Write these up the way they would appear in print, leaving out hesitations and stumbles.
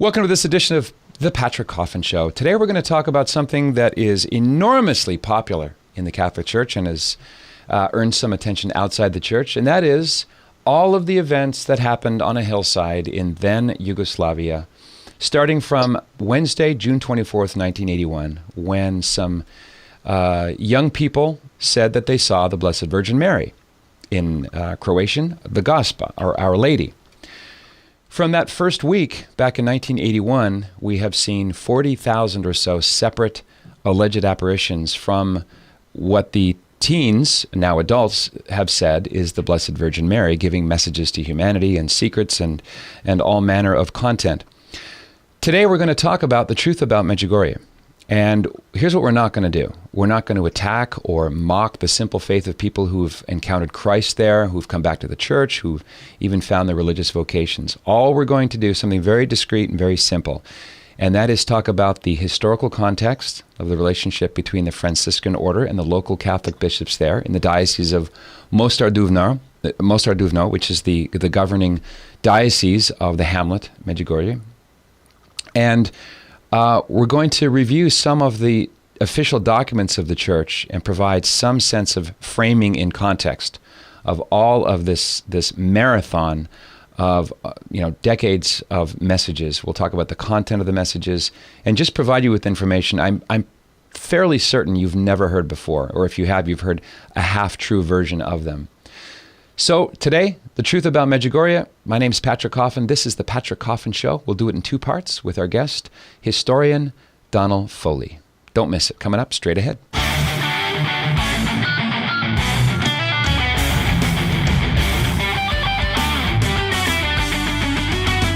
Welcome to this edition of The Patrick Coffin Show. Today we're going to talk about something that is enormously popular in the Catholic Church and has earned some attention outside the Church, and that is all of the events that happened on a hillside in then Yugoslavia, starting from Wednesday, June 24th, 1981, when some young people said that they saw the Blessed Virgin Mary. In Croatian, the Gospa, or Our Lady. From that first week, back in 1981, we have seen 40,000 or so separate alleged apparitions from what the teens, now adults, have said is the Blessed Virgin Mary, giving messages to humanity and secrets and all manner of content. Today we're going to talk about the truth about Medjugorje. And here's what we're not going to do. We're not going to attack or mock the simple faith of people who've encountered Christ there, who've come back to the church, who've even found their religious vocations. All we're going to do is something very discreet and very simple, and that is talk about the historical context of the relationship between the Franciscan order and the local Catholic bishops there in the diocese of Mostar Duvno, which is the governing diocese of the hamlet, Medjugorje. And we're going to review some of the official documents of the Church and provide some sense of framing in context of all of this marathon of decades of messages. We'll talk about the content of the messages and just provide you with information I'm fairly certain you've never heard before, or if you have, you've heard a half-true version of them. So today, the truth about Medjugorje. My name's Patrick Coffin. This is the Patrick Coffin Show. We'll do it in two parts with our guest, historian Donal Foley. Don't miss it. Coming up straight ahead.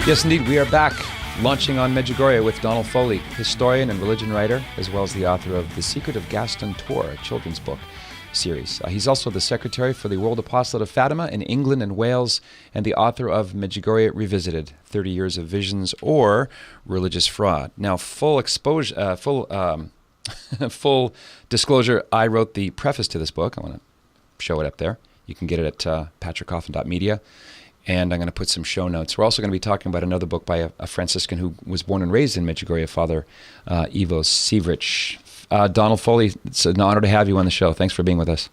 Yes, indeed, we are back launching on Medjugorje with Donal Foley, historian and religion writer, as well as the author of The Secret of Gaston Tor, a children's book series. He's also the secretary for the World Apostolate of Fatima in England and Wales, and the author of Medjugorje Revisited, 30 Years of Visions or Religious Fraud. Now, full disclosure, I wrote the preface to this book. I want to show it up there. You can get it at patrickcoffin.media, and I'm going to put some show notes. We're also going to be talking about another book by a Franciscan who was born and raised in Medjugorje, Father Ivo Sivrich. Donal Foley, it's an honor to have you on the show. Thanks for being with us.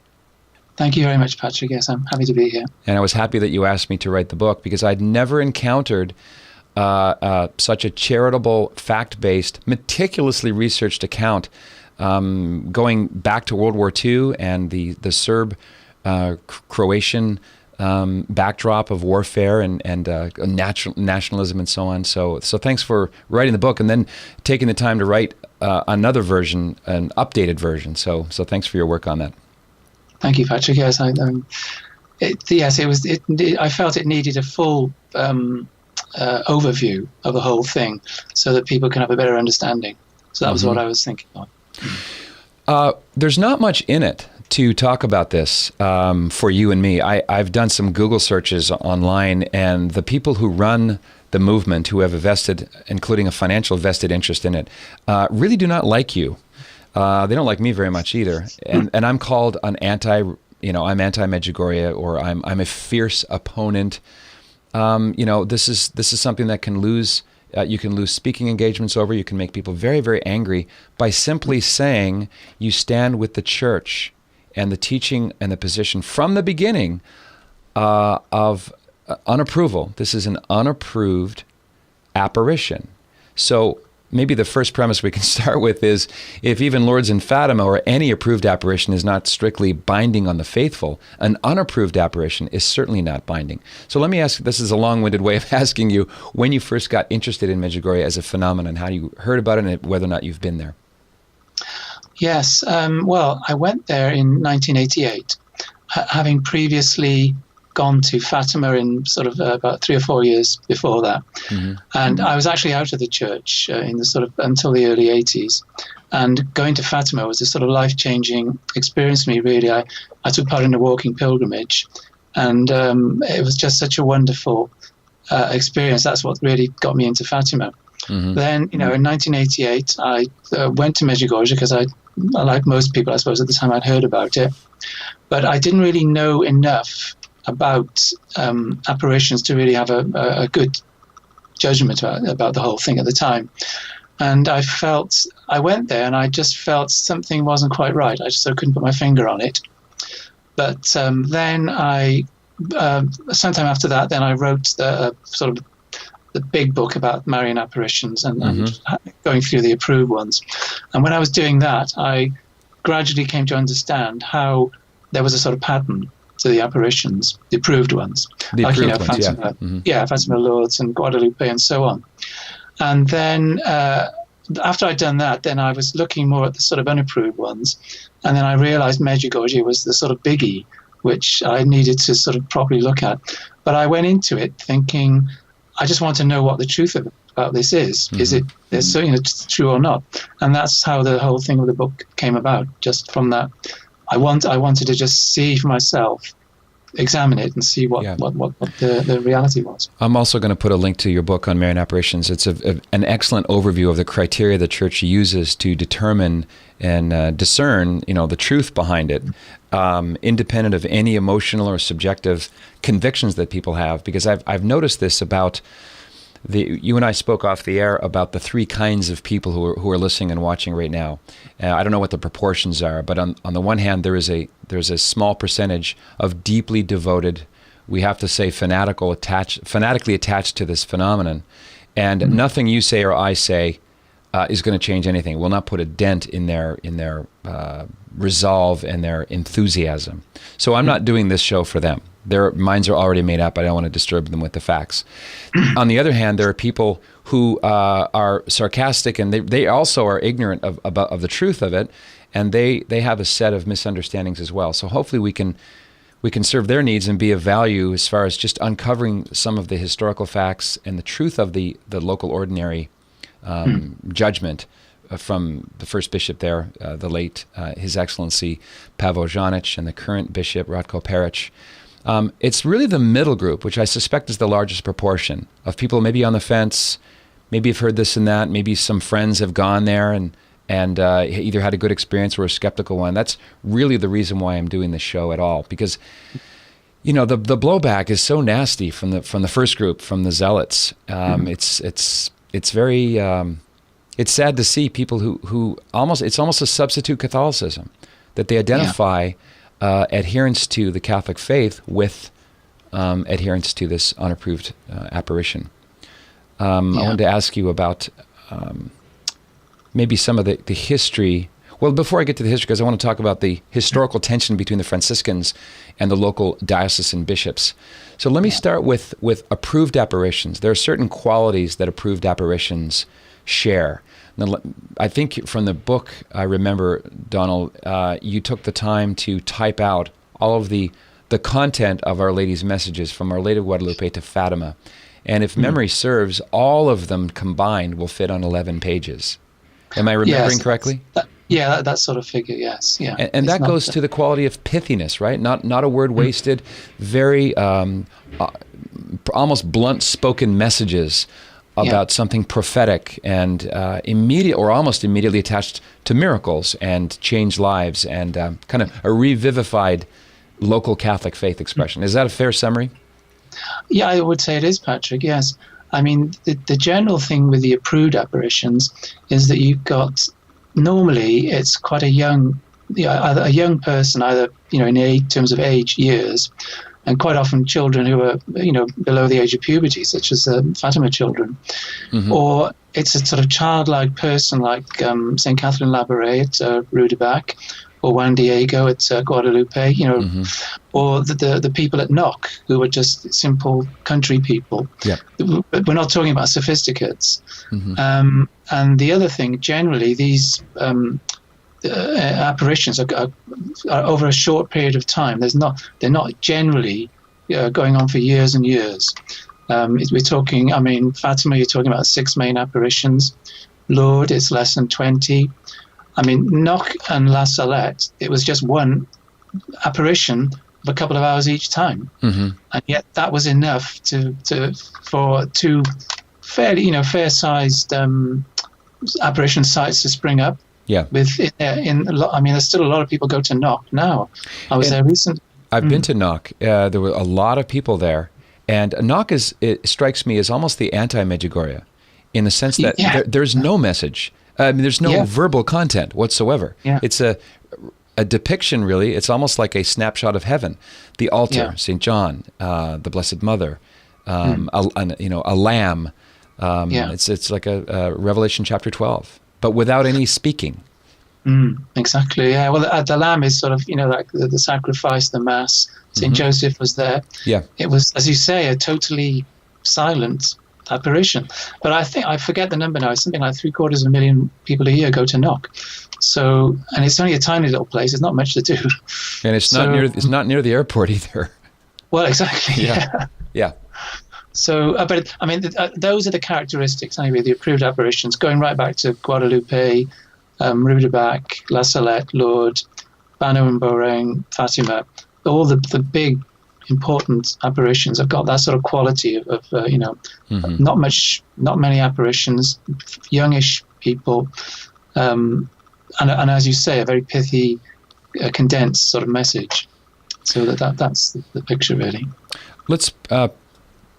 Thank you very much, Patrick. Yes, I'm happy to be here. And I was happy that you asked me to write the book because I'd never encountered such a charitable, fact-based, meticulously researched account going back to World War II and the Serb-Croatian backdrop of warfare and nationalism and so on. So thanks for writing the book and then taking the time to write another version, an updated version. So thanks for your work on that. Thank you, Patrick. Yes, I felt it needed a full overview of the whole thing so that people can have a better understanding. So that was what I was thinking of. There's not much in it to talk about this for you and me. I've done some Google searches online, and the people who run the movement, who have a vested, including a financial vested interest in it, really do not like you. They don't like me very much either. And I'm called I'm anti-Medjugorje, or I'm a fierce opponent. This is something that can lose. You can lose speaking engagements over. You can make people very, very angry by simply saying you stand with the Church and the teaching and the position from the beginning of unapproval. This is an unapproved apparition. So maybe the first premise we can start with is, if even Lourdes and Fatima or any approved apparition is not strictly binding on the faithful, an unapproved apparition is certainly not binding. So let me ask, this is a long-winded way of asking you, when you first got interested in Medjugorje as a phenomenon, how you heard about it, and whether or not you've been there. Yes, well, I went there in 1988, having previously gone to Fatima in sort of about 3 or 4 years before that. Mm-hmm. And I was actually out of the church in the sort of until the early 80s. And going to Fatima was a sort of life-changing experience for me, really. I took part in a walking pilgrimage, and it was just such a wonderful experience. That's what really got me into Fatima. Mm-hmm. Then, in 1988, I went to Medjugorje because I, like most people, I suppose, at the time I'd heard about it. But I didn't really know enough about apparitions to really have a good judgment about the whole thing at the time. And I went there and I just felt something wasn't quite right. I just sort of couldn't put my finger on it. But then sometime after that, then I wrote the big book about Marian apparitions and going through the approved ones. And when I was doing that, I gradually came to understand how there was a sort of pattern to the apparitions, the approved ones. The like, approved ones, Fatima, Fatima Lourdes and Guadalupe and so on. And then after I'd done that, then I was looking more at the sort of unapproved ones. And then I realized Medjugorje was the sort of biggie, which I needed to sort of properly look at. But I went into it thinking, I just want to know what the truth about this is. Is it true or not? And that's how the whole thing of the book came about, just from that. I wanted to just see for myself, examine it and see what the reality was. I'm also going to put a link to your book on Marian apparitions. It's an excellent overview of the criteria the Church uses to determine and discern, the truth behind it, independent of any emotional or subjective convictions that people have. Because I've noticed this about you and I spoke off the air about the three kinds of people who are listening and watching right now. I don't know what the proportions are, but on the one hand, there's a small percentage of deeply devoted, we have to say fanatically attached to this phenomenon, and nothing you say or I say is going to change anything. Will not put a dent in their resolve and their enthusiasm. So I'm not doing this show for them. Their minds are already made up. I don't want to disturb them with the facts. On the other hand, there are people who are sarcastic, and they also are ignorant of the truth of it, and they have a set of misunderstandings as well. So hopefully we can serve their needs and be of value as far as just uncovering some of the historical facts and the truth of the local ordinary judgment from the first bishop there, the late His Excellency Pavel Žanić, and the current bishop Ratko Perić. It's really the middle group, which I suspect is the largest proportion of people maybe on the fence, maybe have heard this and that, maybe some friends have gone there and either had a good experience or a skeptical one. That's really the reason why I'm doing this show at all, because the blowback is so nasty from the first group, from the zealots. It's very it's sad to see people who it's almost a substitute Catholicism, that they identify adherence to the Catholic faith with adherence to this unapproved apparition. I wanted to ask you about maybe some of the history. Well, before I get to the history, because I want to talk about the historical tension between the Franciscans and the local diocesan bishops. So let me start with approved apparitions. There are certain qualities that approved apparitions share. Now, I think from the book, I remember, Donal, you took the time to type out all of the content of Our Lady's messages from Our Lady of Guadalupe to Fatima. And if memory serves, all of them combined will fit on 11 pages. Am I remembering correctly? That sort of figure, yes. Yeah. And that goes to the quality of pithiness, right? Not a word wasted, very almost blunt spoken messages about something prophetic and almost immediately attached to miracles and changed lives and kind of a revivified local Catholic faith expression. Is that a fair summary? Yeah, I would say it is, Patrick, yes. I mean, the general thing with the approved apparitions is that you've got, normally it's quite a young person, either, in terms of age, years, and quite often children who are, below the age of puberty, such as Fatima children. Or it's a sort of childlike person like St. Catherine Labouré at Rudeback, or Juan Diego at Guadalupe, or the people at Knock, who are just simple country people. Yeah. We're not talking about sophisticates. And the other thing, generally, these apparitions are over a short period of time. They're not generally going on for years and years. We're talking, Fatima, you're talking about 6 main apparitions. Lourdes, it's less than 20. Knock and La Salette, it was just one apparition of a couple of hours each time. And yet that was enough for two fairly, fair-sized apparition sites to spring up. Yeah. There's still a lot of people go to Knock now. I was there recently. I've been to Knock. There were a lot of people there. And Knock it strikes me as almost the anti-Medjugorje, in the sense that there's no message. There's no verbal content whatsoever. Yeah. It's a depiction, really. It's almost like a snapshot of heaven. The altar, St. John, the Blessed Mother, a lamb. It's like a Revelation chapter 12, but without any speaking. Exactly. Yeah. Well, the lamb is sort of, like the sacrifice, the mass. St. Joseph was there. Yeah. It was, as you say, a totally silent apparition. But I forget the number now. It's something like 750,000 people a year go to Knock. So, and it's only a tiny little place. There's not much to do. And it's not near the airport either. Well, exactly. Yeah. So, but I mean, those are the characteristics anyway. The approved apparitions, going right back to Guadalupe, Rudeback, La Salette, Lourdes, Bano and Boreng, Fatima. All the big important apparitions have got that sort of quality of not many apparitions, youngish people, and as you say, a very pithy, condensed sort of message. So that's the picture, really. Let's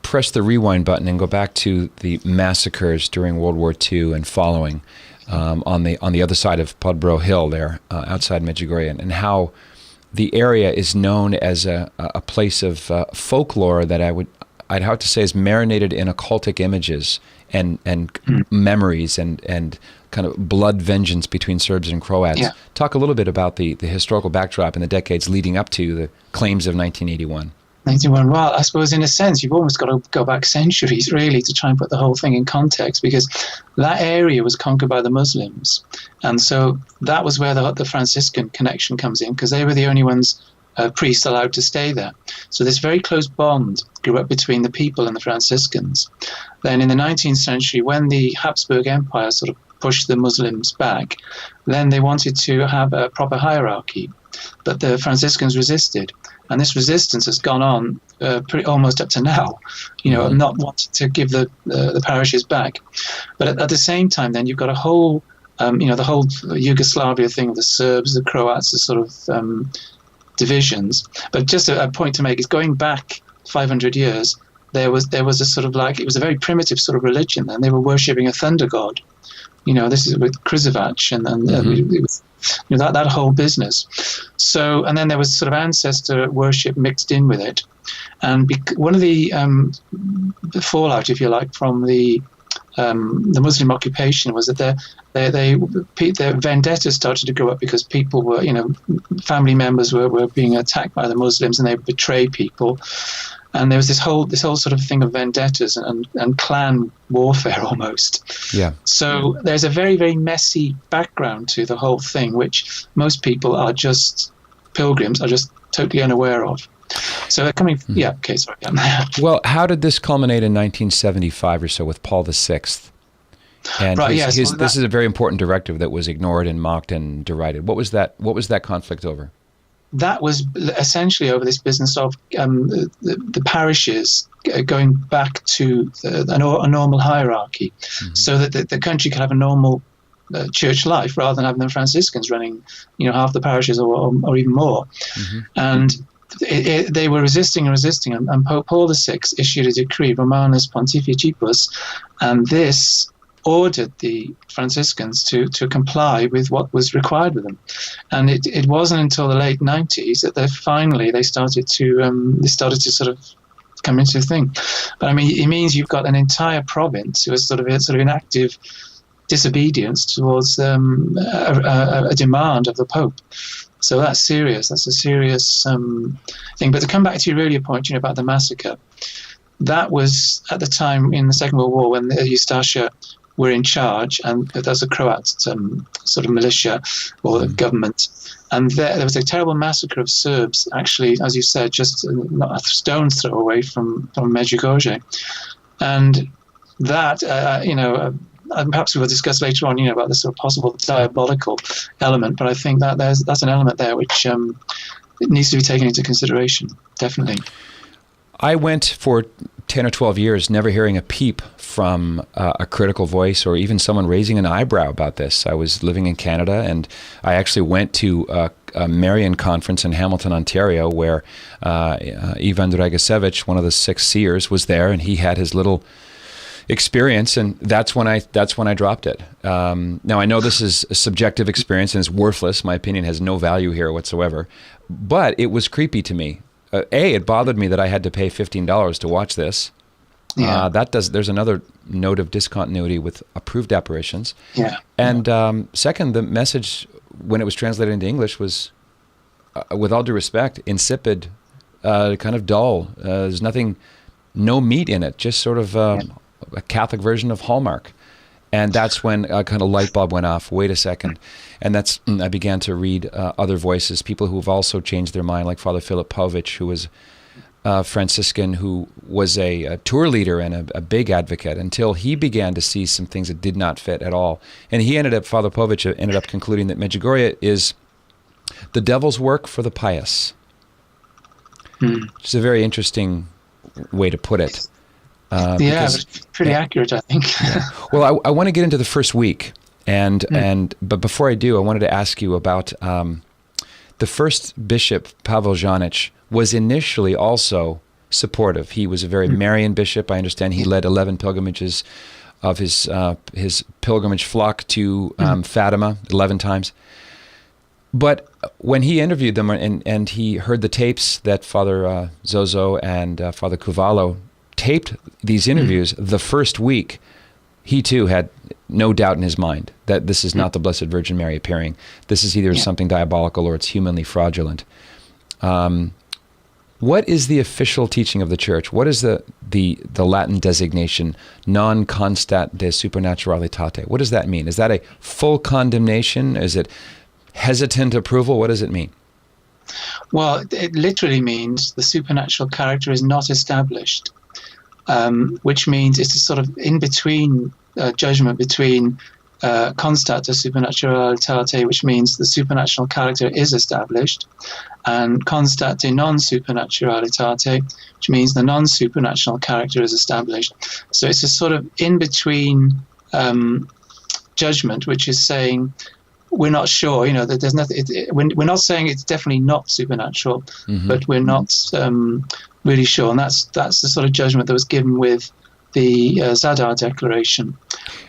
press the rewind button and go back to the massacres during World War II and following on the other side of Podbro Hill there, outside Medjugorje, and how the area is known as a place of folklore that I'd have to say is marinated in occultic images and memories and kind of blood vengeance between Serbs and Croats. Yeah. Talk a little bit about the historical backdrop in the decades leading up to the claims of 1981. 91. Well, I suppose in a sense you've almost got to go back centuries really to try and put the whole thing in context, because that area was conquered by the Muslims, and so that was where the Franciscan connection comes in, because they were the only ones priests allowed to stay there. So this very close bond grew up between the people and the Franciscans. Then in the 19th century, when the Habsburg Empire sort of pushed the Muslims back, then they wanted to have a proper hierarchy, but the Franciscans resisted. And this resistance has gone on almost up to now, not wanting to give the parishes back. But at the same time, then you've got a whole, the whole Yugoslavia thing, the Serbs, the Croats, the sort of divisions. But just a point to make is, going back 500 years, there was a sort of it was a very primitive sort of religion, and they were worshipping a thunder god. This is with Krizovac and it was, that whole business. So, and then there was sort of ancestor worship mixed in with it. And one of the fallout, if you like, from the Muslim occupation was that their vendettas started to grow up, because people were, family members were being attacked by the Muslims, and they would betray people. And there was this whole sort of thing of vendettas and clan warfare almost. Yeah. So there's a very, very messy background to the whole thing, which most people are just pilgrims, are just totally unaware of. So they're coming. Yeah. Okay. Sorry. Well, how did this culminate in 1975 or so with Paul VI? And this is a very important directive that was ignored and mocked and derided. What was that conflict over? That was essentially over this business of the parishes going back to a normal hierarchy, so that the country could have a normal church life, rather than having the Franciscans running, half the parishes or even more. And they were resisting, and Pope Paul VI issued a decree, Romanus Pontificibus, and this ordered the Franciscans to comply with what was required of them. And it wasn't until the late 90s that they started to sort of come into the thing. But I mean, it means you've got an entire province who is sort of in active disobedience towards a demand of the Pope. So that's serious. That's a serious thing. But to come back to your earlier point, about the massacre, that was at the time in the Second World War, when the Ustaša were in charge, and there's a Croat sort of militia or the government, and there was a terrible massacre of Serbs, actually, as you said, just not a stone's throw away from Medjugorje. And that, and perhaps we will discuss later on, about the sort of possible diabolical element, but I think that that's an element there which it needs to be taken into consideration, definitely. I went for 10 or 12 years never hearing a peep from a critical voice or even someone raising an eyebrow about this. I was living in Canada, and I actually went to a Marian conference in Hamilton, Ontario, where Ivan Dragisevich, one of the 6 seers, was there, and he had his little experience, and that's when I dropped it. Now, I know this is a subjective experience and it's worthless. My opinion has no value here whatsoever, but it was creepy to me. It bothered me that I had to pay $15 to watch this. Yeah. There's another note of discontinuity with approved apparitions. Yeah. And second, the message, when it was translated into English, was, with all due respect, insipid, kind of dull. There's no meat in it, just sort of a Catholic version of Hallmark. And that's when a kind of light bulb went off. Wait a second. And I began to read other voices, people who have also changed their mind, like Father Philip Povich, who was a Franciscan, who was a tour leader and a big advocate, until he began to see some things that did not fit at all. And Father Povich ended up concluding that Medjugorje is the devil's work for the pious. Which is a very interesting way to put it. It's pretty accurate, I think. Well, I want to get into the first week, but before I do, I wanted to ask you about the first bishop, Pavel Janich, was initially also supportive. He was a very Marian bishop. I understand he led 11 pilgrimages of his pilgrimage flock to Fatima 11 times. But when he interviewed them and he heard the tapes that Father Zozo and Father Cuvallo taped these interviews, the first week, he too had no doubt in his mind that this is not the Blessed Virgin Mary appearing. This is either something diabolical or it's humanly fraudulent. What is the official teaching of the Church? What is the Latin designation, non constat de supernaturalitate? What does that mean? Is that a full condemnation? Is it hesitant approval? What does it mean? Well, it literally means the supernatural character is not established. Which means it's a sort of in-between judgment between constat de supernaturalitate, which means the supernatural character is established, and constat de non-supernaturalitate, which means the non-supernatural character is established. So it's a sort of in-between judgment, which is saying we're not sure, that there's nothing. We're not saying it's definitely not supernatural, but we're not really sure, and that's the sort of judgment that was given with the Zadar Declaration.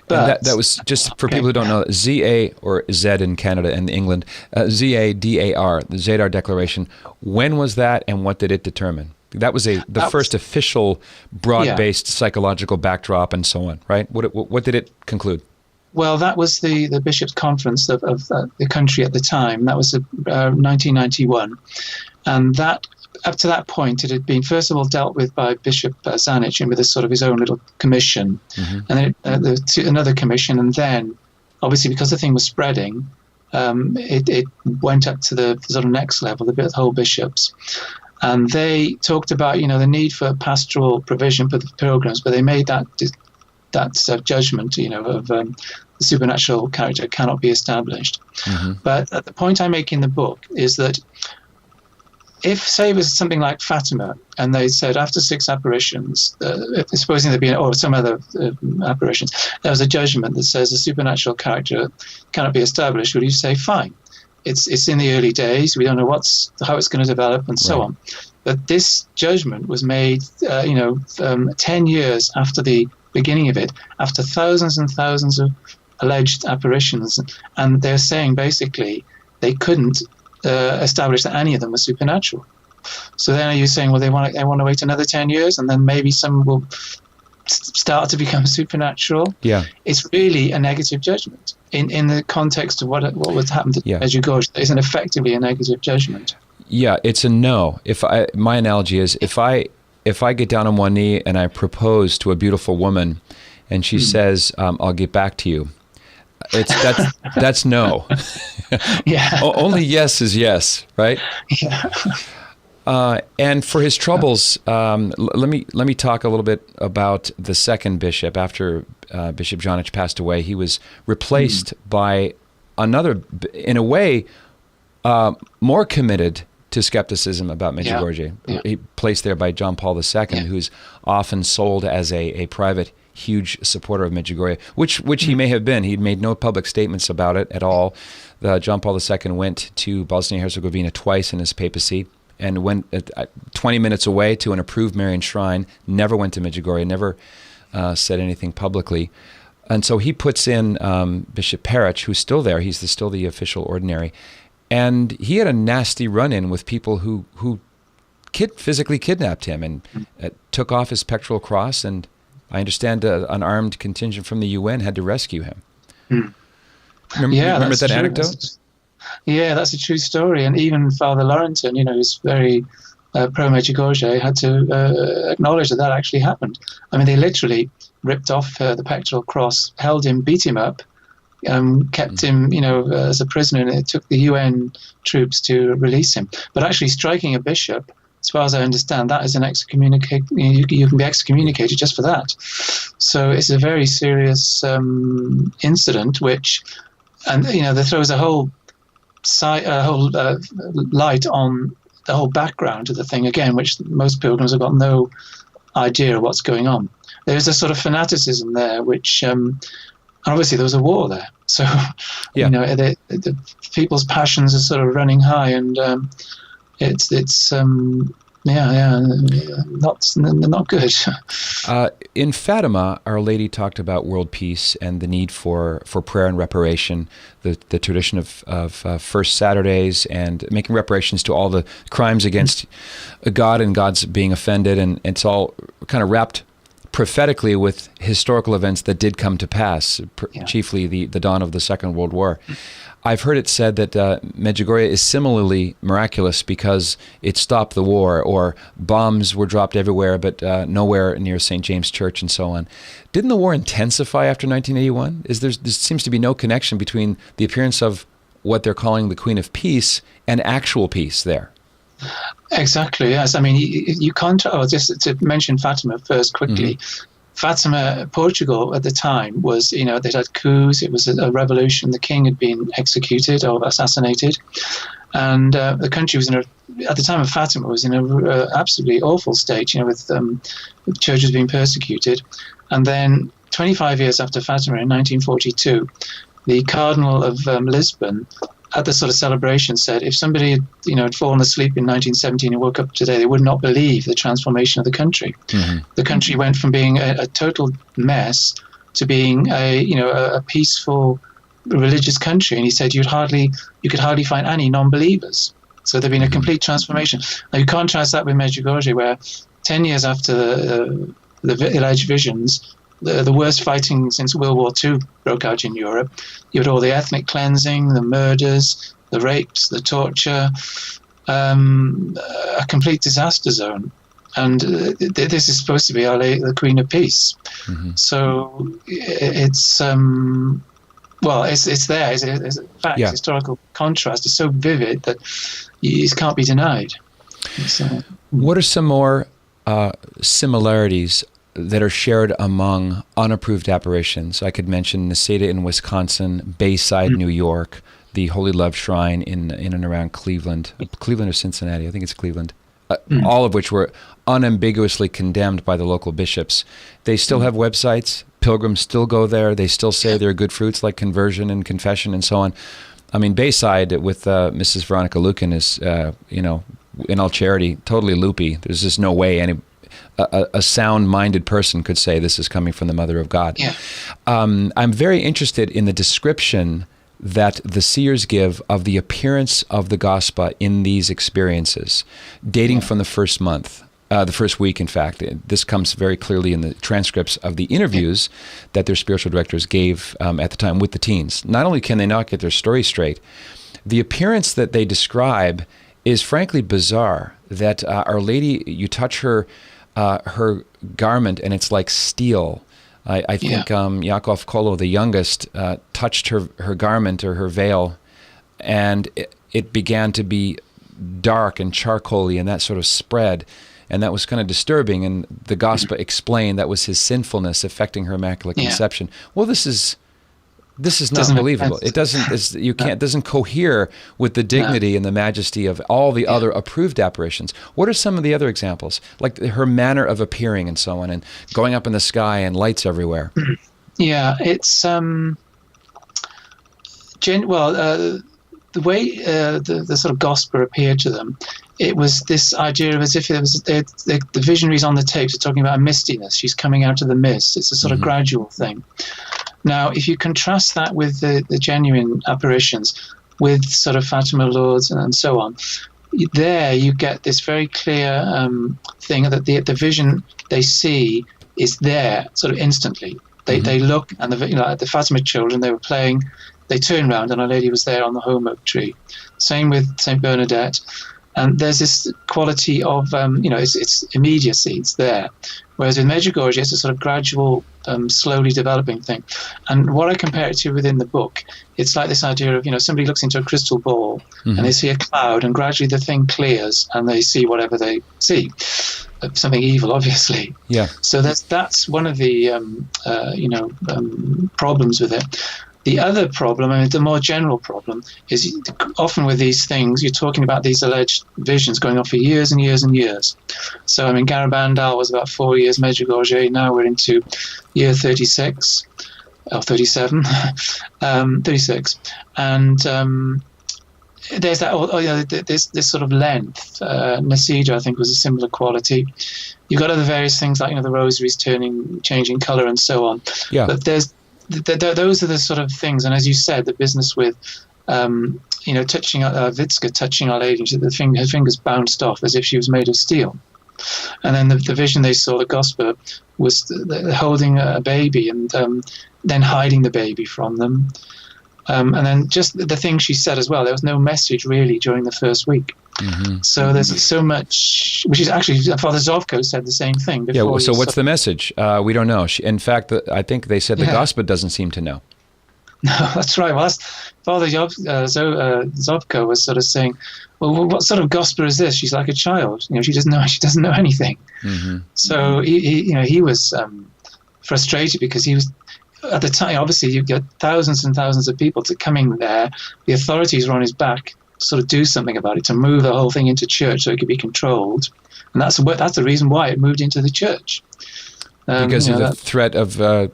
But that was, just for people who don't know, Z-A, or Z in Canada and England, Z-A-D-A-R, the Zadar Declaration. When was that, and what did it determine? That was the first official broad-based psychological backdrop and so on, right? What did it conclude? Well, that was the Bishops' Conference of the country at the time. That was 1991. And that, up to that point, it had been first of all dealt with by Bishop Zanich and with a sort of his own little commission, and then another commission, and then, obviously, because the thing was spreading, it went up to the sort of next level, the whole bishops. And they talked about, the need for pastoral provision for the pilgrims, but they made that judgment, of the supernatural character cannot be established. But the point I make in the book is that if, say, it was something like Fatima, and they said after 6 apparitions, supposing there be, or some other apparitions, there was a judgment that says the supernatural character cannot be established, would you say, fine, it's in the early days, we don't know how it's going to develop, and so on. But this judgment was made, 10 years after the beginning of it, after thousands and thousands of alleged apparitions, and they're saying basically they couldn't establish that any of them were supernatural. So then are you saying, well, they want to wait another 10 years and then maybe some will start to become supernatural? Yeah, it's really a negative judgment in the context of what would happen to Medjugorje. It's effectively a negative judgment. Yeah, it's a no. My analogy is if I get down on one knee and I propose to a beautiful woman, and she says, "I'll get back to you," that's no. Only yes is yes, right? Yeah. And for his troubles, let me talk a little bit about the second bishop. After Bishop Janich passed away, he was replaced by another, in a way, more committed to skepticism about Medjugorje. Yeah. Placed there by John Paul II, who's often sold as a private, huge supporter of Medjugorje, which he may have been. He'd made no public statements about it at all. John Paul II went to Bosnia-Herzegovina twice in his papacy, and went 20 minutes away to an approved Marian shrine, never went to Medjugorje, never said anything publicly. And so he puts in Bishop Peric, who's still there. He's still the official ordinary. And he had a nasty run-in with people who physically kidnapped him and took off his pectoral cross, and I understand an armed contingent from the UN had to rescue him. Remember that true. anecdote? That's a true story. And even Father Laurentin, who's very pro-Medjugorje, had to acknowledge that actually happened. I mean, they literally ripped off the pectoral cross, held him, beat him up, kept him, as a prisoner, and it took the UN troops to release him. But actually striking a bishop, as far as I understand, that is an excommunicate. You can be excommunicated just for that. So it's a very serious incident, that throws a whole light on the whole background of the thing again, which most pilgrims have got no idea of what's going on. There's a sort of fanaticism there, which and obviously there was a war there, so the people's passions are sort of running high, and it's not good. In Fatima, Our Lady talked about world peace and the need for prayer and reparation, the tradition of First Saturdays and making reparations to all the crimes against God and God's being offended, and it's all kind of wrapped prophetically with historical events that did come to pass, chiefly the dawn of the Second World War. I've heard it said that Medjugorje is similarly miraculous because it stopped the war, or bombs were dropped everywhere, but nowhere near St. James Church and so on. Didn't the war intensify after 1981? There seems to be no connection between the appearance of what they're calling the Queen of Peace and actual peace there. Exactly, yes. I mean, you can't. Just to mention Fatima first quickly. Fatima, Portugal at the time was, they'd had coups. It was a revolution. The king had been executed or assassinated, and the country was at the time of Fatima was in an absolutely awful state. With churches being persecuted, and then 25 years after Fatima, in 1942, the Cardinal of Lisbon, at the sort of celebration, said if somebody had fallen asleep in 1917 and woke up today, they would not believe the transformation of the country. The country went from being a total mess to being a peaceful religious country, and he said you could hardly find any non-believers. So there'd been a complete transformation. Now you contrast that with Medjugorje, where 10 years after the alleged visions, the worst fighting since World War II broke out in Europe. You had all the ethnic cleansing, the murders, the rapes, the torture, a complete disaster zone. And this is supposed to be the Queen of Peace. So it's it's there. It's a fact. Historical contrast is so vivid that it can't be denied. What are some more similarities that are shared among unapproved apparitions? I could mention Neseda in Wisconsin, Bayside, New York, the Holy Love Shrine in and around Cleveland or Cincinnati. I think it's Cleveland. All of which were unambiguously condemned by the local bishops. They still have websites. Pilgrims still go there. They still say there are good fruits like conversion and confession and so on. I mean, Bayside with Mrs. Veronica Lucan is, in all charity, totally loopy. There's just no way a sound-minded person could say this is coming from the Mother of God. I'm very interested in the description that the seers give of the appearance of the gospel in these experiences, dating from the first month, the first week, in fact. This comes very clearly in the transcripts of the interviews that their spiritual directors gave at the time with the teens. Not only can they not get their story straight, the appearance that they describe is frankly bizarre, that Our Lady, you touch her garment and it's like steel. I think Yakov Kolo, the youngest, touched her garment or her veil, and it began to be dark and charcoaly, and that sort of spread, and that was kind of disturbing. And the gospel explained that was his sinfulness affecting her Immaculate Conception. Well, this is This is not Doesn't make believable. sense. It doesn't. You can't. Doesn't cohere with the dignity and the majesty of all the other approved apparitions. What are some of the other examples, like her manner of appearing and so on, and going up in the sky and lights everywhere? Yeah, it's the way the sort of gospel appeared to them, it was this idea of as if it was the visionaries on the tapes are talking about a mistiness. She's coming out of the mist. It's a sort of gradual thing. Now, if you contrast that with the genuine apparitions, with sort of Fatima Lourdes and so on, there you get this very clear thing that the vision they see is there sort of instantly. They look, and the Fatima children, they were playing. They turned round, and Our Lady was there on the home oak tree. Same with Saint Bernadette, and there's this quality of it's immediacy. It's there. Whereas in Medjugorje, it's a sort of gradual, slowly developing thing. And what I compare it to within the book, it's like this idea of somebody looks into a crystal ball and they see a cloud, and gradually the thing clears, and they see whatever they see. Something evil, obviously. Yeah. So that's one of the problems with it. The other problem, the more general problem, is often with these things, you're talking about these alleged visions going on for years and years and years. So, Garabandal was about 4 years, Medjugorje, now we're into year 36, or 37, 36. And there's that, this sort of length. Nasida, I think, was a similar quality. You've got other various things like, the rosaries changing colour and so on. Yeah. But those are the sort of things, and as you said, the business with, touching Vitska touching Our Lady, her fingers bounced off as if she was made of steel. And then the vision they saw, the gospel, was holding a baby and then hiding the baby from them. And then just the thing she said as well, there was no message really during the first week. So there's so much, which is actually, Father Zovko said the same thing. Yeah, so what's the message? We don't know. In fact, I think they said the gospel doesn't seem to know. No, that's right. Well, Father Zovko was sort of saying, well, what sort of gospel is this? She's like a child. She doesn't know anything. So he was frustrated because he was, at the time, obviously, you get thousands and thousands of people coming there. The authorities were on his back to sort of do something about it, to move the whole thing into church so it could be controlled. And that's the reason why it moved into the church. Because of the threat of the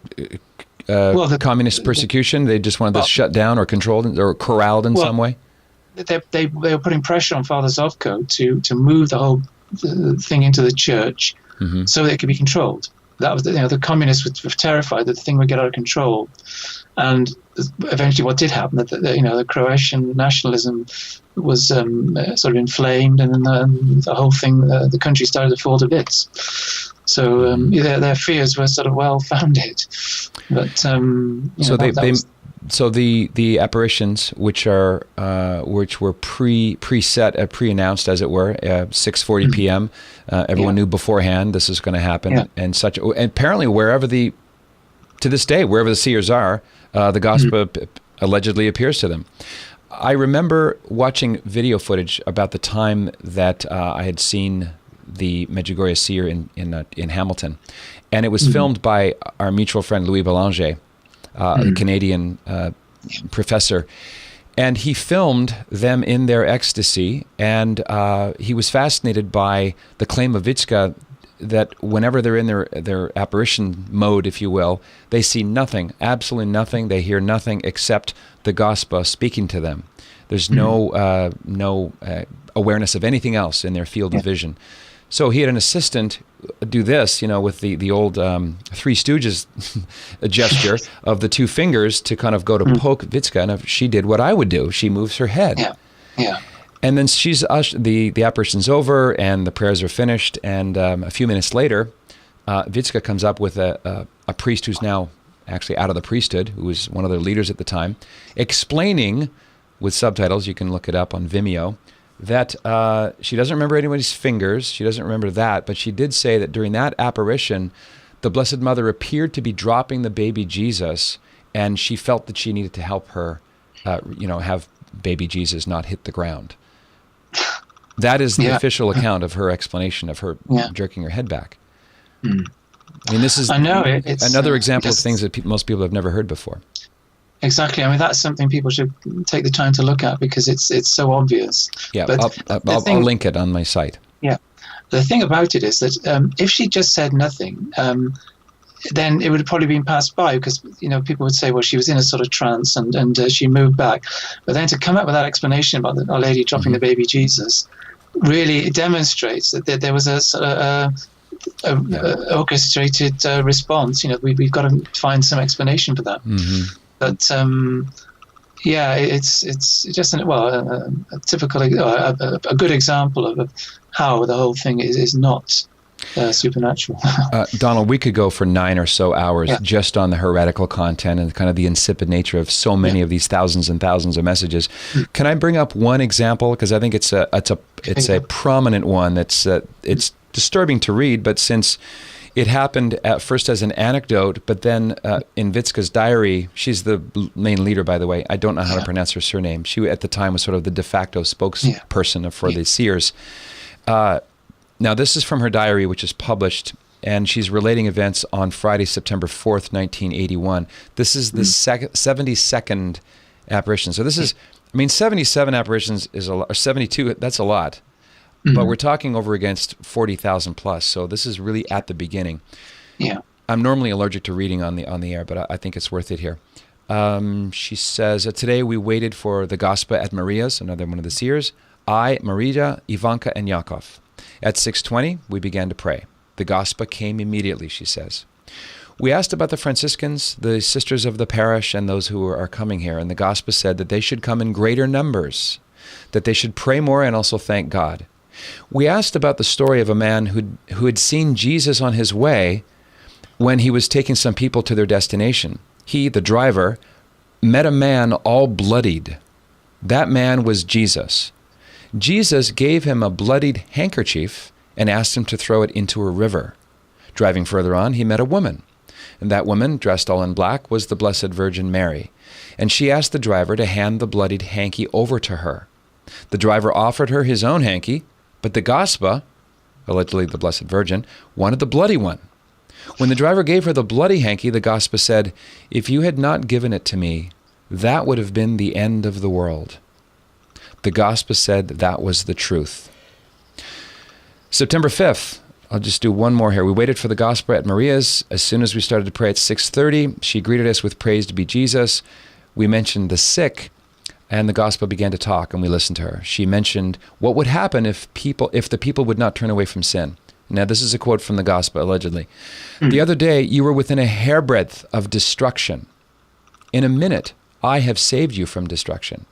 communist persecution? They just wanted this shut down or controlled or corralled in some way? They were putting pressure on Father Zovko to move the whole thing into the church so that it could be controlled. That was the communists were terrified that the thing would get out of control, and eventually what did happen, that the Croatian nationalism was sort of inflamed, and then the whole thing, the country started to fall to bits. So their fears were sort of well founded, but so the apparitions, which were preset, pre-announced, as it were, 6:40 p.m. Everyone knew beforehand this is going to happen, and such. And apparently, to this day, wherever the seers are, the gospel allegedly appears to them. I remember watching video footage about the time that I had seen the Medjugorje seer in Hamilton, and it was filmed by our mutual friend Louis Belanger, a Canadian professor, and he filmed them in their ecstasy, and he was fascinated by the claim of Vitska that whenever they're in their apparition mode, if you will, they see nothing, absolutely nothing, they hear nothing except the Gospa speaking to them. There's no awareness of anything else in their field of vision. So he had an assistant do this, with the old Three Stooges gesture of the two fingers to kind of go to poke Vitska, and she did what I would do. She moves her head. Yeah. And then the apparition's over, and the prayers are finished, and a few minutes later, Vitska comes up with a priest who's now actually out of the priesthood, who was one of their leaders at the time, explaining, with subtitles, you can look it up on Vimeo, that she doesn't remember anybody's fingers, she doesn't remember that, but she did say that during that apparition, the Blessed Mother appeared to be dropping the baby Jesus, and she felt that she needed to help her, have baby Jesus not hit the ground. That is the official account of her explanation of her jerking her head back. I mean, this is it's another example of things that most people have never heard before. Exactly. I mean, that's something people should take the time to look at because it's so obvious. Yeah, But I'll link it on my site. Yeah. The thing about it is that if she just said nothing, then it would have probably been passed by because, people would say, well, she was in a sort of trance and she moved back. But then to come up with that explanation about Our Lady dropping the baby Jesus really demonstrates that there was a sort of orchestrated response. We've got to find some explanation for that. But it's just a typical, a good example of how the whole thing is not supernatural. Donal, we could go for 9 or so hours just on the heretical content and kind of the insipid nature of so many of these thousands and thousands of messages. Can I bring up one example? Because I think it's a prominent one that's it's disturbing to read, but since it happened at first as an anecdote, but then in Vitska's diary, she's the main leader, by the way. I don't know how to pronounce her surname. She, at the time, was sort of the de facto spokesperson for the seers. Now, this is from her diary, which is published, and she's relating events on Friday, September 4th, 1981. This is the 72nd apparition. So this is, 77 apparitions is a lot, or 72, that's a lot. But we're talking over against 40,000 plus. So this is really at the beginning. Yeah. I'm normally allergic to reading on the air, but I think it's worth it here. She says, today we waited for the Gospel at Maria's, another one of the seers. I, Maria, Ivanka, and Yakov. At 6:20, we began to pray. The Gospel came immediately, she says. We asked about the Franciscans, the sisters of the parish, and those who are coming here, and the Gospel said that they should come in greater numbers, that they should pray more and also thank God. We asked about the story of a man who had seen Jesus on his way when he was taking some people to their destination. He, the driver, met a man all bloodied. That man was Jesus. Jesus gave him a bloodied handkerchief and asked him to throw it into a river. Driving further on, he met a woman. And that woman, dressed all in black, was the Blessed Virgin Mary. And she asked the driver to hand the bloodied hanky over to her. The driver offered her his own hanky, but the Gospel, allegedly the Blessed Virgin, wanted the bloody one. When the driver gave her the bloody hanky, the Gospel said, "If you had not given it to me, that would have been the end of the world." The Gospel said that was the truth. September 5th, I'll just do one more here. We waited for the Gospel at Maria's. As soon as we started to pray at 6:30, she greeted us with praise to be Jesus. We mentioned the sick, and the Gospel began to talk, and we listened to her. She mentioned what would happen if the people would not turn away from sin. Now, this is a quote from the Gospel, allegedly. The other day, you were within a hairbreadth of destruction. In a minute, I have saved you from destruction.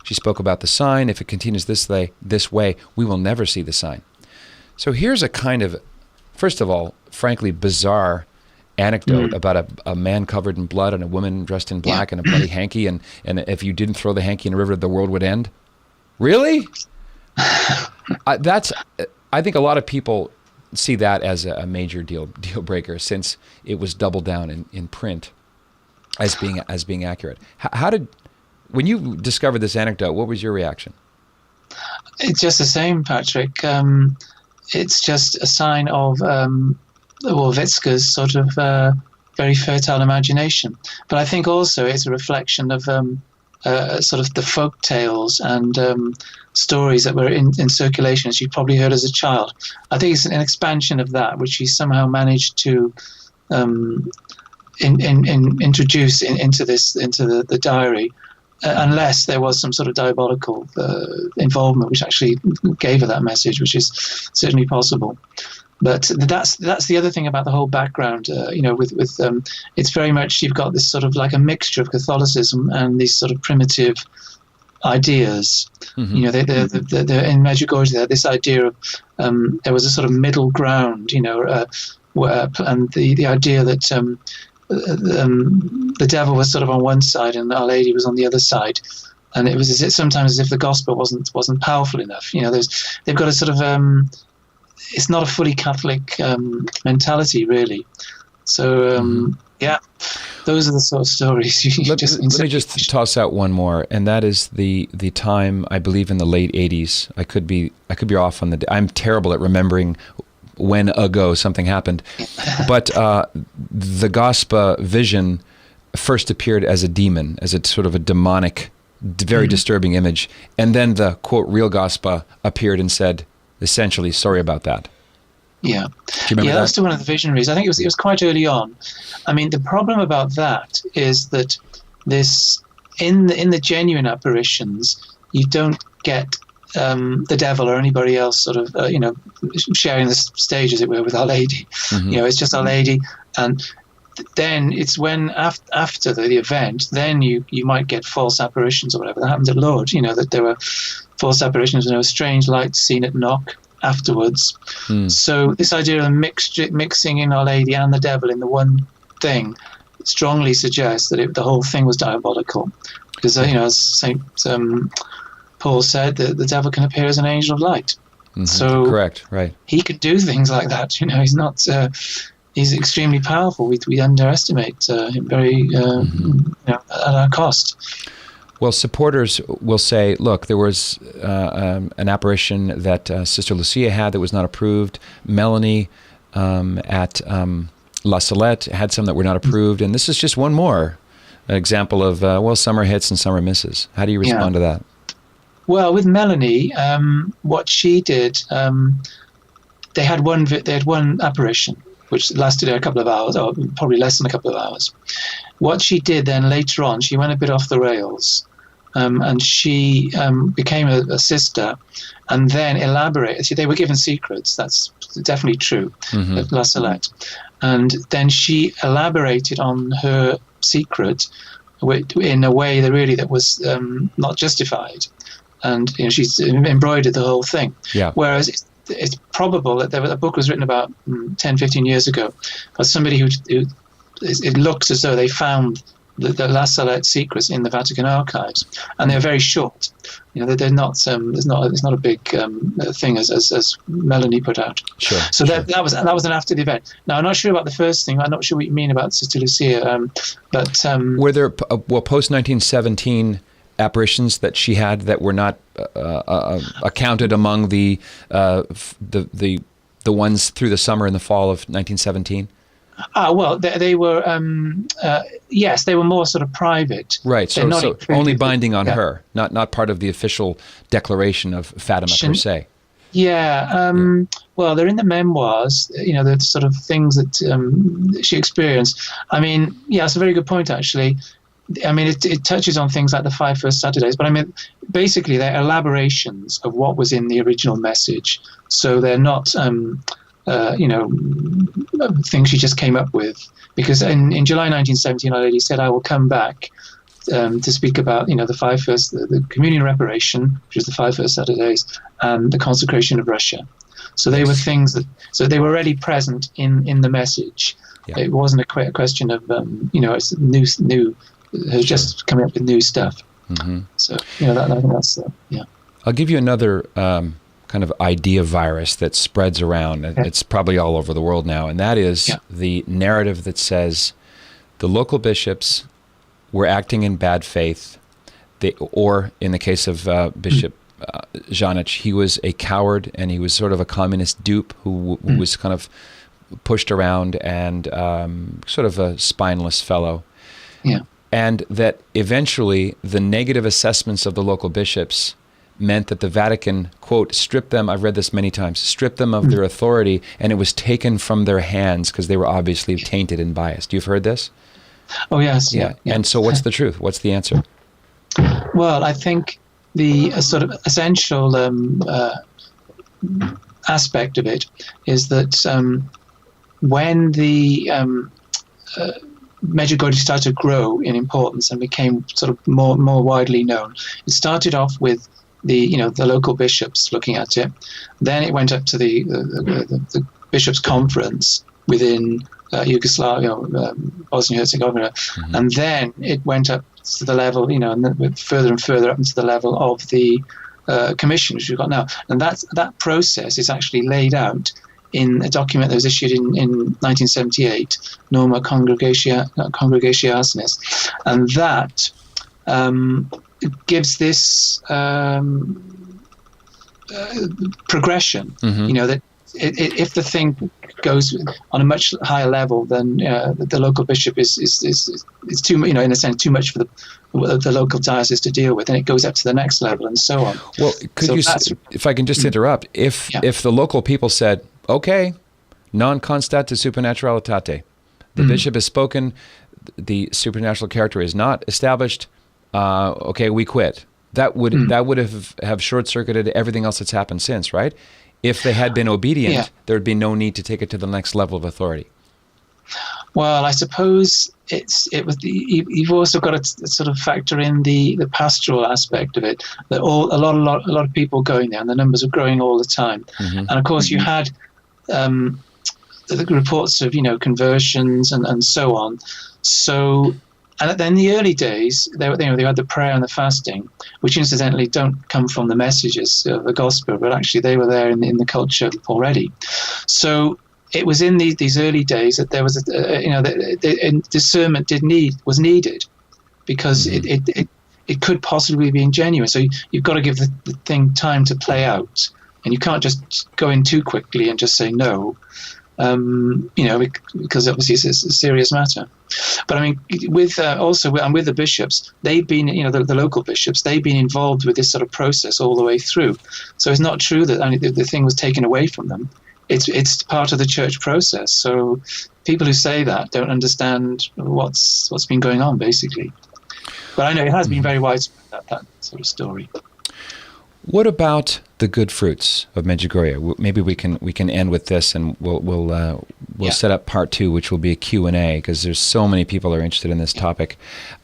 She spoke about the sign. If it continues this way, we will never see the sign. So here's a kind of, first of all, frankly, bizarre anecdote about a man covered in blood and a woman dressed in black and a bloody hanky, and if you didn't throw the hanky in a river, the world would end. Really? I think a lot of people see that as a major deal breaker, since it was doubled down in print as being accurate. When you discovered this anecdote, what was your reaction? It's just the same, Patrick. It's just a sign of Vitska's sort of very fertile imagination. But I think also it's a reflection of sort of the folk tales and stories that were in circulation, as you probably heard as a child. I think it's an expansion of that, which he somehow managed to introduce into the diary. Unless there was some sort of diabolical involvement, which actually gave her that message, which is certainly possible. But that's the other thing about the whole background. With it's very much, you've got this sort of like a mixture of Catholicism and these sort of primitive ideas. They're in Medjugorje. They had this idea of there was a sort of middle ground. And the idea that the devil was sort of on one side and Our Lady was on the other side, and it was sometimes as if the Gospel wasn't powerful enough. They've got a sort of it's not a fully Catholic mentality, really. So those are the sort of stories. Let me just toss out one more, and that is the time, I believe, in the late 80s. I could be off on I'm terrible at remembering when ago something happened, but the Gospel vision first appeared as a demon, as a sort of a demonic, very disturbing image, and then the quote real gospel appeared and said, essentially, sorry about that. Yeah. Do you remember that? That's still one of the visionaries. I think it was quite early on. I mean, the problem about that is that this in the genuine apparitions, you don't get the devil or anybody else sort of sharing the stage, as it were, with Our Lady. It's just Our Lady, and then it's when after the event, then you might get false apparitions or whatever. That happened at Lourdes. That there were false apparitions, strange lights seen at Knock afterwards. So this idea of mixing in Our Lady and the devil in the one thing strongly suggests that the whole thing was diabolical, because as Saint Paul said, the devil can appear as an angel of light. So correct, right? He can do things like that. He's not. He's extremely powerful. We underestimate him very at our cost. Well, supporters will say, look, there was an apparition that Sister Lucia had that was not approved. Melanie at La Salette had some that were not approved. And this is just one more example of, some are hits and some are misses. How do you respond to that? Well, with Melanie, what she did, they had one apparition, which lasted a couple of hours, or probably less than a couple of hours. What she did then later on, she went a bit off the rails, and she became a sister, and then elaborated. See, they were given secrets, that's definitely true, at La Salette. And then she elaborated on her secret in a way that was not justified. And she's embroidered the whole thing. Yeah. Whereas it's probable that a book was written about 10, 15 years ago by somebody who it looks as though they found the La Salette secrets in the Vatican archives, and they're very short. They're not. It's not a big thing as Melanie put out. Sure. So that was an after the event. Now I'm not sure about the first thing. I'm not sure what you mean about Sister Lucia. But were there post 1917 apparitions that she had that were not accounted among the ones through the summer and the fall of 1917? Well, they were, yes, they were more sort of private. Right, so only binding on her, not part of the official declaration of Fatima per se. Yeah, well, they're in the memoirs, the sort of things that she experienced. I mean, yeah, it's a very good point, actually. I mean, it touches on things like the 5 First Saturdays, but I mean, basically they're elaborations of what was in the original message. So they're not, things she just came up with. Because in July 1917, Our Lady said, I will come back to speak about, the 5 First, the communion reparation, which is the 5 First Saturdays, and the consecration of Russia. So they were things so they were already present in the message. Yeah. It wasn't a question of, it's new. Who's just coming up with new stuff. So, I think that's, yeah. I'll give you another kind of idea virus that spreads around. Okay. It's probably all over the world now, and that is the narrative that says the local bishops were acting in bad faith, or in the case of Bishop Janich, he was a coward and he was sort of a communist dupe who was kind of pushed around and sort of a spineless fellow. Yeah. And that eventually the negative assessments of the local bishops meant that the Vatican, quote, stripped them, I've read this many times, stripped them of their authority, and it was taken from their hands because they were obviously tainted and biased. You've heard this? Oh, yes. Yeah. And so what's the truth? What's the answer? Well, I think the sort of essential aspect of it is that when the Medjugorje started to grow in importance and became sort of more widely known, it started off with the local bishops looking at it. Then it went up to the bishops' conference within Yugoslavia, Bosnia-Herzegovina, and then it went up to the level, and then further and further up into the level of the commission, which we've got now. And that process is actually laid out in a document that was issued in 1978, Norma Congregatianis, and that gives this progression. That if the thing goes on a much higher level, then the local bishop is too, in a sense, too much for the local diocese to deal with, and it goes up to the next level and so on. Well, if I can just interrupt, if the local people said, okay, non constat to supernaturalitate, the bishop has spoken, the supernatural character is not established, okay, we quit. That would have short-circuited everything else that's happened since, right? If they had been obedient, there would be no need to take it to the next level of authority. Well, I suppose you've also got to sort of factor in the pastoral aspect of it. That a lot of people going there, and the numbers are growing all the time. And of course, you had the reports of conversions and so on. So. And then in the early days, they had the prayer and the fasting, which incidentally don't come from the messages of the gospel, but actually they were there in the culture already. So it was in these early days that there was discernment was needed, because it could possibly be ingenuine. So you've got to give the thing time to play out, and you can't just go in too quickly and just say no. Because obviously it's a serious matter. But I mean, with the bishops, they've been, the local bishops, they've been involved with this sort of process all the way through. So it's not true that only the thing was taken away from them. It's part of the church process. So people who say that don't understand what's been going on, basically. But I know it has been very widespread, that sort of story. What about the good fruits of Medjugorje? Maybe we can end with this, and we'll set up part 2, which will be a Q&A, because there's so many people are interested in this topic.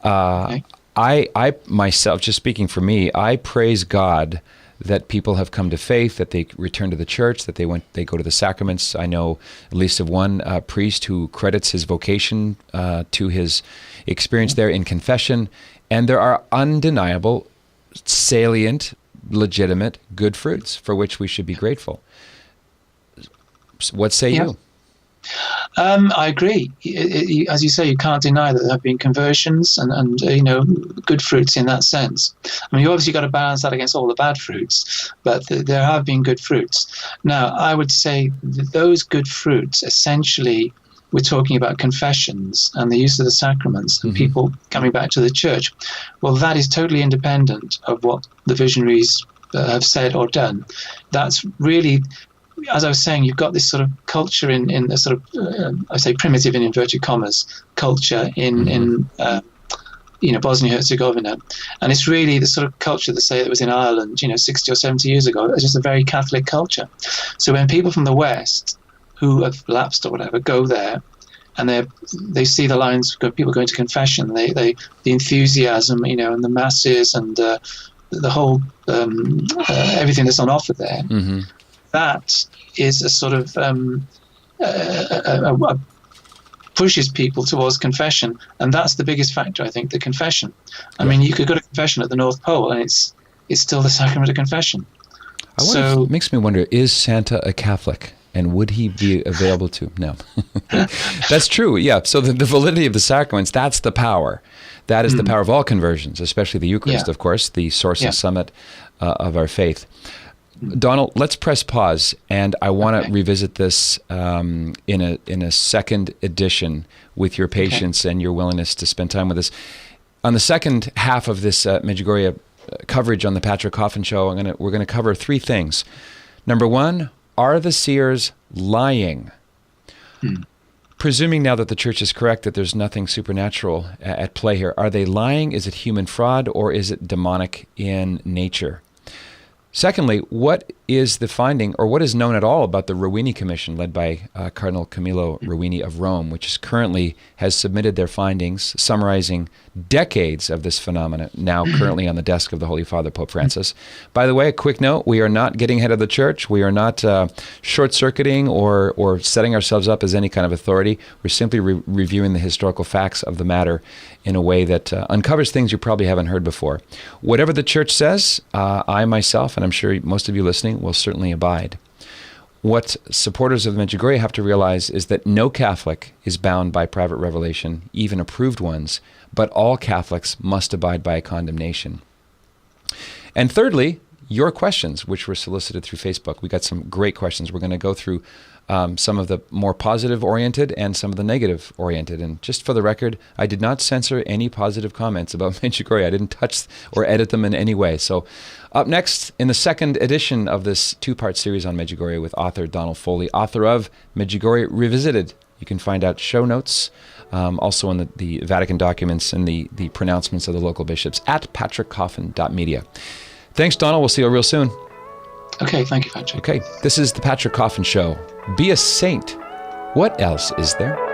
Okay. I myself, just speaking for me, I praise God that people have come to faith, that they return to the church, that they go to the sacraments. I know at least of one priest who credits his vocation to his experience there in confession, and there are undeniable, salient, legitimate good fruits for which we should be grateful. What say you? I agree. As you say, you can't deny that there have been conversions and good fruits in that sense. I mean, you obviously got to balance that against all the bad fruits, but there have been good fruits. Now, I would say that those good fruits, essentially, we're talking about confessions and the use of the sacraments and people coming back to the church. Well, that is totally independent of what the visionaries have said or done. That's really, as I was saying, you've got this sort of culture in a sort of, I say primitive in inverted commas, culture in Bosnia-Herzegovina. And it's really the sort of culture that say that was in Ireland, 60 or 70 years ago. It's just a very Catholic culture. So when people from the West who have lapsed or whatever go there, and they see the lines, people going to confession, the enthusiasm, and the masses and the whole everything that's on offer there. That is a sort of pushes people towards confession, and that's the biggest factor, I think, the confession. I mean, you could go to confession at the North Pole, and it's still the sacrament of confession. It makes me wonder: is Santa a Catholic? And would he be available to? No. That's true, yeah. So the validity of the sacraments, that's the power. That is the power of all conversions, especially the Eucharist, of course, the source and summit of our faith. Donal, let's press pause, and I want to revisit this in a second edition with your patience and your willingness to spend time with us. On the second half of this Medjugorje coverage on the Patrick Coffin Show, we're going to cover 3 things. Number 1, are the seers lying? Presuming now that the church is correct, that there's nothing supernatural at play here, are they lying? Is it human fraud, or is it demonic in nature? Secondly, what is the finding, or what is known at all about the Ruini Commission led by Cardinal Camillo Ruini of Rome, which currently has submitted their findings, summarizing decades of this phenomena, now currently on the desk of the Holy Father, Pope Francis. By the way, a quick note, we are not getting ahead of the church. We are not short-circuiting or setting ourselves up as any kind of authority. We're simply reviewing the historical facts of the matter in a way that uncovers things you probably haven't heard before. Whatever the church says, I myself, and I'm sure most of you listening, will certainly abide. What supporters of Medjugorje have to realize is that no Catholic is bound by private revelation, even approved ones, but all Catholics must abide by a condemnation. And thirdly, your questions, which were solicited through Facebook. We got some great questions. We're going to go through some of the more positive-oriented and some of the negative-oriented. And just for the record, I did not censor any positive comments about Medjugorje. I didn't touch or edit them in any way. So up next, in the second edition of this two-part series on Medjugorje with author Donal Foley, author of Medjugorje Revisited. You can find out show notes, also in the Vatican documents and the pronouncements of the local bishops at patrickcoffin.media. Thanks, Donal. We'll see you real soon. Okay, thank you, Patrick. Okay, this is the Patrick Coffin Show. Be a saint. What else is there?